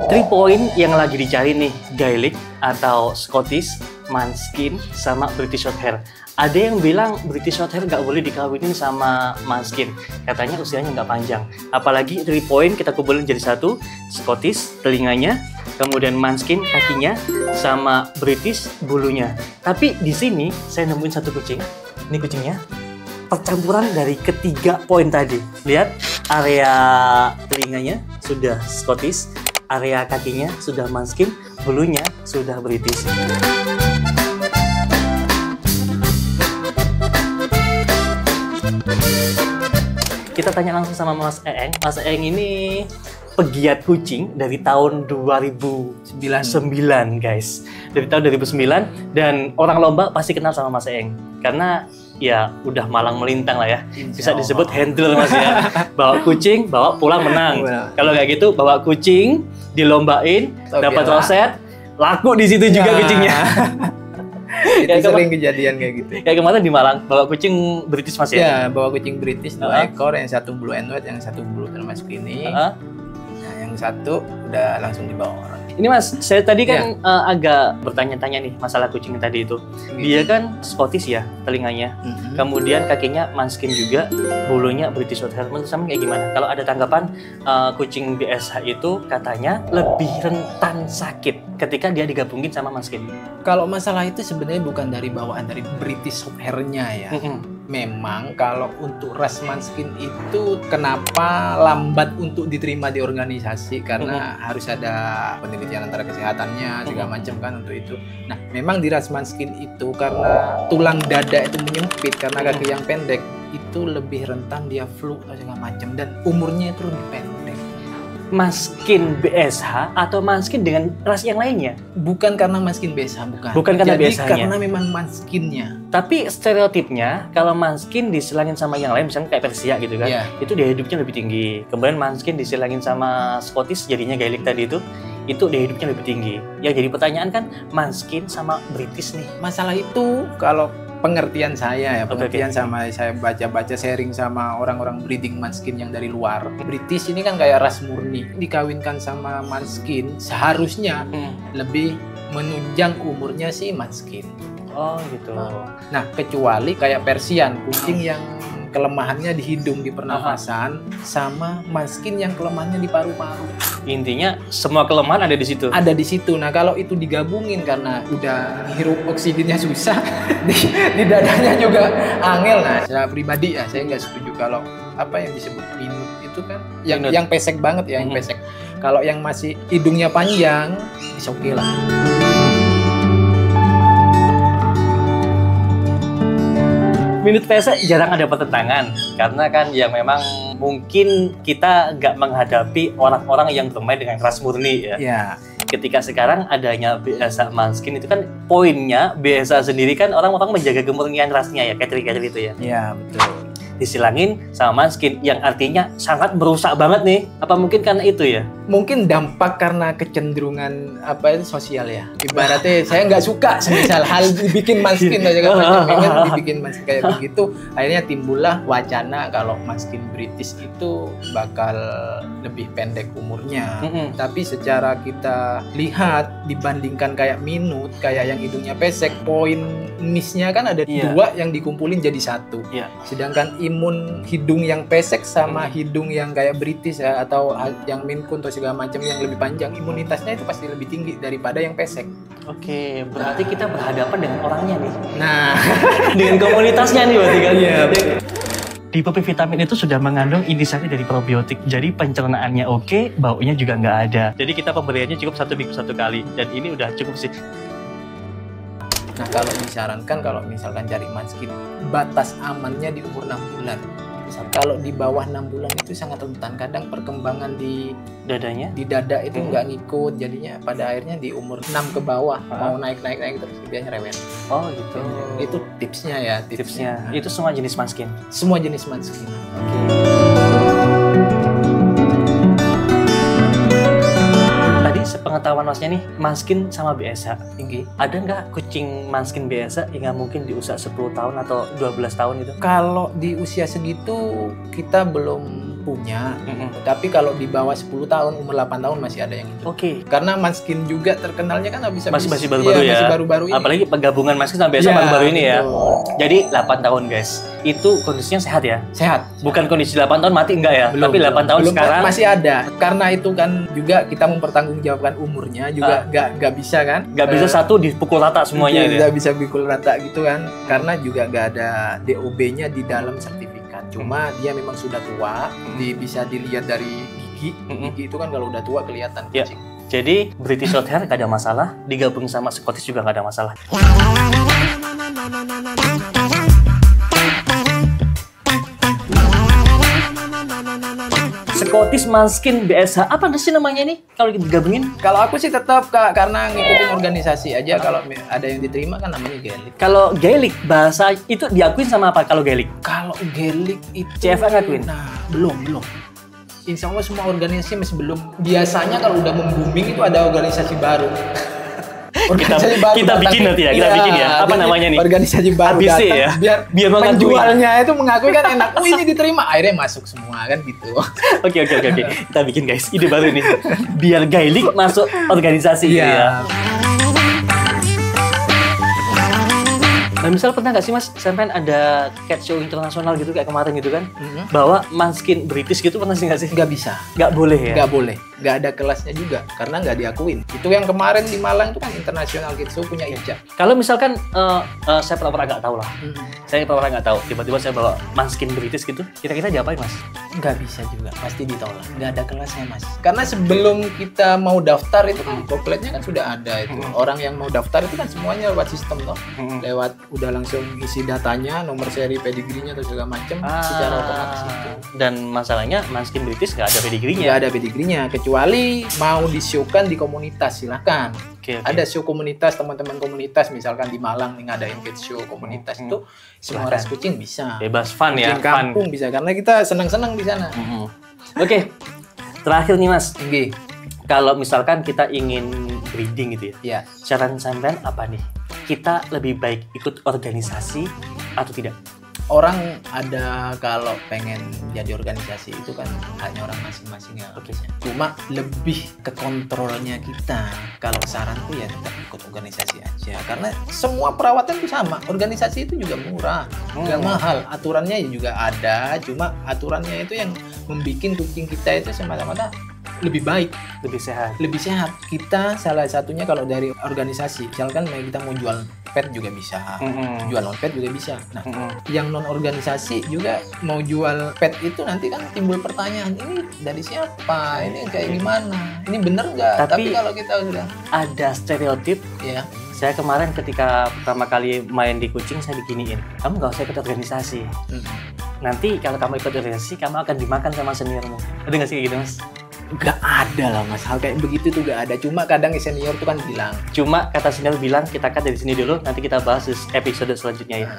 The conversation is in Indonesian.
3 point yang lagi dicari nih, Gaelic atau Scottish, Manskin, sama British Shorthair. Ada yang bilang British Shorthair nggak boleh dikawinin sama Manskin, katanya usianya nggak panjang. Apalagi 3 point kita kumpulin jadi satu, Scottish telinganya, kemudian Manskin kakinya, sama British bulunya. Tapi di sini saya nemuin satu kucing. Ini kucingnya percampuran dari ketiga poin tadi. Lihat, area telinganya sudah Scottish, area kakinya sudah Manskin, bulunya sudah British. Kita tanya langsung sama Mas Eeng. Mas Eeng ini pegiat kucing dari tahun 2009 guys. Dari tahun 2009, dan orang Lomba pasti kenal sama Mas Eeng karena ya udah malang melintang lah ya. Bisa disebut handle Mas ya. Bawa kucing, bawa pulang menang. Kalau kayak gitu bawa kucing, dilombain, dapat roset, laku di situ juga kucingnya. Itu sering kejadian kayak gitu. Kayak kemarin di Malang bawa kucing British Mas ya? Ya, bawa kucing British 2 ekor, yang satu blue and white, yang satu blue termasuk ini. Nah, yang satu udah langsung dibawa orang. Ini Mas, saya tadi kan agak bertanya-tanya nih masalah kucing tadi itu. Dia kan Scottish ya telinganya, kemudian kakinya Manskin juga, bulunya British Shorthair. Menurut kamu kayak gimana? Kalau ada tanggapan kucing BSH itu katanya lebih rentan sakit ketika dia digabungin sama Manskin. Kalau masalah itu sebenarnya bukan dari bawaan dari British Shorthair-nya ya. Memang kalau untuk ras Manskin itu kenapa lambat untuk diterima di organisasi, karena harus ada penelitian antara kesehatannya segala macam kan untuk itu. Nah, memang di ras Manskin itu karena tulang dada itu menyempit karena kaki yang pendek, itu lebih rentan dia flu atau segala macam, dan umurnya itu lebih pendek. Manskin BSH atau Manskin dengan ras yang lainnya? Bukan karena Manskin BSH, bukan. Bukan karena Jadi BSH-nya. karena memang Manskinnya. Tapi stereotipnya kalau Manskin diselangin sama yang lain, misalnya kayak Persia gitu kan, itu daya hidupnya lebih tinggi. Kemudian Manskin diselangin sama Scottish, jadinya Gaelic tadi itu daya hidupnya lebih tinggi. Yang jadi pertanyaan kan Manskin sama British nih. Masalah itu kalau pengertian saya ya, pengertian sama saya baca-baca sharing sama orang-orang breeding Manskin yang dari luar. British ini kan kayak ras murni, dikawinkan sama Manskin seharusnya lebih menunjang umurnya si Manskin. Oh gitu. Nah, kecuali kayak Persian, kucing yang kelemahannya di hidung, di pernafasan, sama Manskin yang kelemahannya di paru-paru. Intinya semua kelemahan ada di situ. Ada di situ. Nah, kalau itu digabungin karena udah hirup oksigennya susah, di dadanya juga angel. Nah, secara pribadi ya saya nggak setuju kalau apa yang disebut minut itu kan yang pesek banget ya, yang pesek. Kalau yang masih hidungnya panjang, is oke lah. Minut pesek jarang ada pertentangan karena kan ya memang mungkin kita nggak menghadapi orang-orang yang bermain dengan ras murni ya. Ketika sekarang adanya BSH Manskin itu kan poinnya BSH sendiri kan orang-orang menjaga kemurnian rasnya ya, kayak itu ya. Iya, betul. Disilangin sama Manskin yang artinya sangat merusak banget nih. Apa mungkin karena itu ya? Mungkin dampak karena kecenderungan apa itu sosial ya. Ibaratnya saya nggak suka semisal hal dibikin Manskin aja kan, pengen dibikin Manskin kayak begitu. Akhirnya timbullah wacana kalau Manskin British itu bakal lebih pendek umurnya. Tapi secara kita lihat dibandingkan kayak minut, kayak yang hidungnya pesek, poin miss-nya kan ada dua yang dikumpulin jadi satu. Sedangkan imun hidung yang pesek sama hidung yang kayak British ya, atau yang Maine Coon atau segala macam yang lebih panjang, imunitasnya itu pasti lebih tinggi daripada yang pesek. Oke, berarti kita berhadapan dengan orangnya nih. Nah, dengan komunitasnya nih berarti kan. Iya. Di pupil vitamin itu sudah mengandung intisari dari probiotik, jadi pencernaannya oke, baunya juga nggak ada. Jadi kita pemberiannya cukup 1 minggu 1 kali, dan ini udah cukup sih. Nah, kalau disarankan kalau misalkan cari Manskin, batas amannya di umur 6 bulan. Kalau di bawah 6 bulan itu sangat rentan. Kadang perkembangan di dadanya, di dada itu nggak ngikut, jadinya pada akhirnya di umur 6 ke bawah mau naik terus biasanya rewel. Oh gitu. Itu tipsnya ya. Tipsnya. Itu semua jenis Manskin. Semua jenis Manskin. Sepengetahuan Masnya nih, Manskin sama BSH tinggi. Ada nggak kucing Manskin BSH yang mungkin di usia 10 tahun atau 12 tahun itu? Kalau di usia segitu kita belum punya. Tapi kalau di bawah 10 tahun, umur 8 tahun masih ada yang hidup. Oke. Karena Manskin juga terkenalnya kan Masih baru-baru ya. Masih baru-baru ini. Apalagi penggabungan Manskin sama BSA baru-baru ini ya. Betul. Jadi 8 tahun guys. Itu kondisinya sehat ya? Sehat. Bukan kondisi 8 tahun mati enggak ya? Tapi 8 tahun belum, sekarang masih ada. Karena itu kan juga kita mempertanggungjawabkan umurnya juga nggak bisa kan? nggak bisa satu dipukul rata semuanya gitu ya? Nggak bisa pukul rata gitu kan? Karena juga nggak ada DOB-nya di dalam sertifikat. Cuma dia memang sudah tua, bisa dilihat dari gigi. Gigi itu kan kalau udah tua kelihatan Ya. kucing. Jadi British Shorthair nggak ada masalah, digabung sama Scottish juga nggak ada masalah. Scottish Manskin BSH apa sih namanya ini kalau digabungin? Kalau aku sih tetap Kak, karena ngikutin organisasi aja. Kalau ada yang diterima kan namanya Gaelic. Kalau Gaelic bahasa itu diakuin sama apa kalau Gaelic? Kalau Gaelic itu CFA ngakuin? Nah, belum. Insya Allah semua organisasi masih belum. Biasanya kalau udah membuming itu ada organisasi baru. Kita bikin nanti ya, kita bikin ya. Apa namanya nih? Organisasi baru ABC datang, ya? biar mengakui. penjualnya itu mengakui kan enak. Oh ini diterima, akhirnya masuk semua kan gitu. Oke. Kita bikin guys, ide baru nih. Biar Gaelic masuk organisasi gitu ya. Nah, misal pernah nggak sih Mas, sampai ada cat show internasional gitu kayak kemarin gitu kan? Bawa Manskin British gitu pernah sih nggak sih? Nggak bisa. Nggak boleh ya? Nggak boleh. Nggak ada kelasnya juga karena nggak diakuin. Itu yang kemarin di Malang itu kan internasional cat show punya IJA. Kalau misalkan saya pernah nggak tahu lah. Saya pernah nggak tahu. Tiba-tiba saya bawa Manskin British gitu. Kira-kira diapain Mas? Nggak bisa juga. Pasti ditolak. Nggak ada kelasnya Mas. Karena sebelum kita mau daftar itu kan bokletnya kan sudah ada itu. Orang yang mau daftar itu kan semuanya lewat sistem toh. Lewat udah langsung isi datanya, nomor seri pedigree-nya atau segala macam secara otomatis itu. Dan masalahnya Manskin British nggak ada pedigree-nya. Nggak ada pedigree-nya, kecuali mau di-show-kan di komunitas, silahkan. Oke. Ada show komunitas, teman-teman komunitas, misalkan di Malang nih ngadain cat show komunitas itu semua ras kucing bisa. Bebas fun ya, Kucing kampung bisa, karena kita senang-senang di sana. Oke, terakhir nih Mas. Tinggi. Kalau misalkan kita ingin breeding gitu ya, Ya. saran sampean apa nih? Kita lebih baik ikut organisasi atau tidak? Orang ada kalau pengen jadi organisasi itu kan hanya orang masing-masing ya. Oke. Cuma lebih ke kontrolnya kita. Kalau saranku ya tetap ikut organisasi aja. Karena semua perawatan itu sama. Organisasi itu juga murah, nggak mahal. Aturannya juga ada. Cuma aturannya itu yang membuat kucing kita itu semata-mata lebih baik, Lebih sehat. lebih sehat. Kita salah satunya kalau dari organisasi, misalkan kita mau jual pet juga bisa, jual non pet juga bisa. Nah, yang non organisasi juga mau jual pet itu nanti kan timbul pertanyaan, ini dari siapa, ini kayak gimana, ini bener nggak? Tapi kalau kita udah ada stereotip. ya, Saya kemarin ketika pertama kali main di kucing saya diginiin, kamu nggak usah ikut organisasi. Nanti kalau kamu ikut organisasi, kamu akan dimakan sama seniormu. Ada nggak sih kayak gitu Mas? nggak ada lah Mas, hal kayak begitu tuh nggak ada. Cuma kadang senior tuh kan bilang, Cuma kata senior bilang kita cut dari sini dulu, nanti kita bahas di episode selanjutnya ya.